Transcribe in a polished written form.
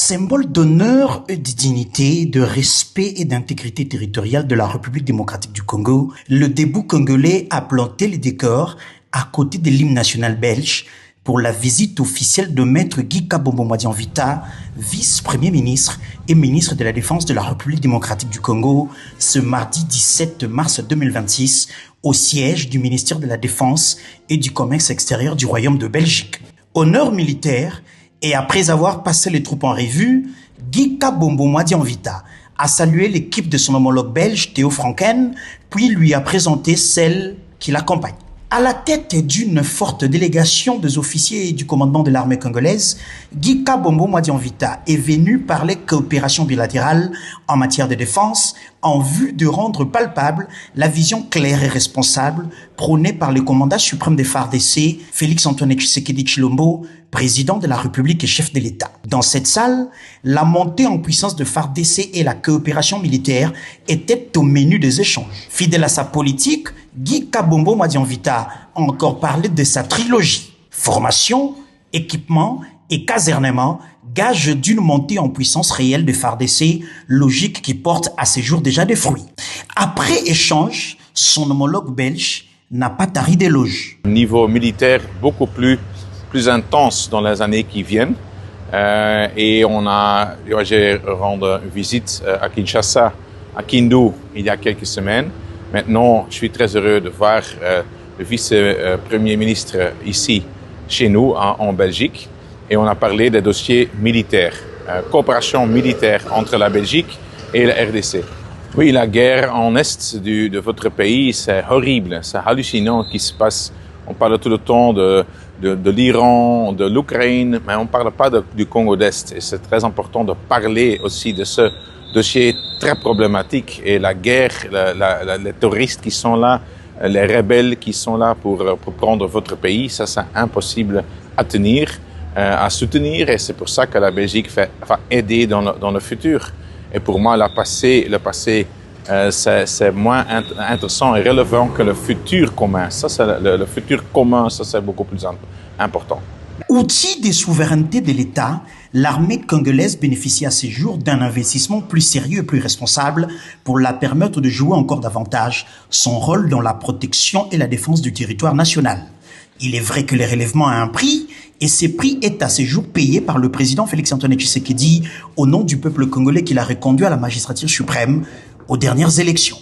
Symbole d'honneur et de dignité, de respect et d'intégrité territoriale de la République démocratique du Congo, le debout congolais a planté les décors à côté de l'hymne national belge pour la visite officielle de Maître Guy Kabombo Madian-Vita, vice-premier ministre et ministre de la Défense de la République démocratique du Congo, ce mardi 17 mars 2026, au siège du ministère de la Défense et du Commerce extérieur du Royaume de Belgique. Honneur militaire. Et après avoir passé les troupes en revue, Guy Kabombo Madian-Vita a salué l'équipe de son homologue belge Théo Franken, puis lui a présenté celle qui l'accompagne. À la tête d'une forte délégation des officiers du commandement de l'armée congolaise, Guy Kabombo Madian-Vita est venu parler coopération bilatérale en matière de défense en vue de rendre palpable la vision claire et responsable prônée par le commandant suprême des FARDC, Félix-Antoine Tshisekedi Tshilombo, président de la République et chef de l'État. Dans cette salle, la montée en puissance de FARDC et la coopération militaire étaient au menu des échanges. Fidèle à sa politique, Guy Kabombo Madian-Vita a encore parlé de sa trilogie. Formation, équipement et casernement, gage d'une montée en puissance réelle de FARDC, logique qui porte à ces jours déjà des fruits. Après échange, son homologue belge n'a pas tari d'éloges. Niveau militaire, beaucoup plus intense dans les années qui viennent. Et j'ai rendu visite à Kinshasa, à Kindu, il y a quelques semaines. Maintenant, je suis très heureux de voir le vice-premier ministre ici, chez nous, en Belgique. Et on a parlé des dossiers militaires, coopération militaire entre la Belgique et la RDC. Oui, la guerre en est de votre pays, c'est horrible, c'est hallucinant ce qui se passe. On parle tout le temps de l'Iran, de l'Ukraine, mais on ne parle pas du Congo d'Est. Et c'est très important de parler aussi de ce dossier très problématique. Et la guerre, les terroristes qui sont là, les rebelles qui sont là pour prendre votre pays, ça c'est impossible à tenir, à soutenir. Et c'est pour ça que la Belgique va aider dans le futur. Et pour moi, le passé, c'est moins intéressant et relevant que le futur commun. Ça, c'est le futur commun, ça, c'est beaucoup plus important. Outil des souverainetés de l'État, l'armée congolaise bénéficie à ces jours d'un investissement plus sérieux et plus responsable pour la permettre de jouer encore davantage son rôle dans la protection et la défense du territoire national. Il est vrai que le relèvement a un prix, et ce prix est à ce jour payé par le président Félix-Antoine Tshisekedi au nom du peuple congolais qui l'a reconduit à la magistrature suprême aux dernières élections.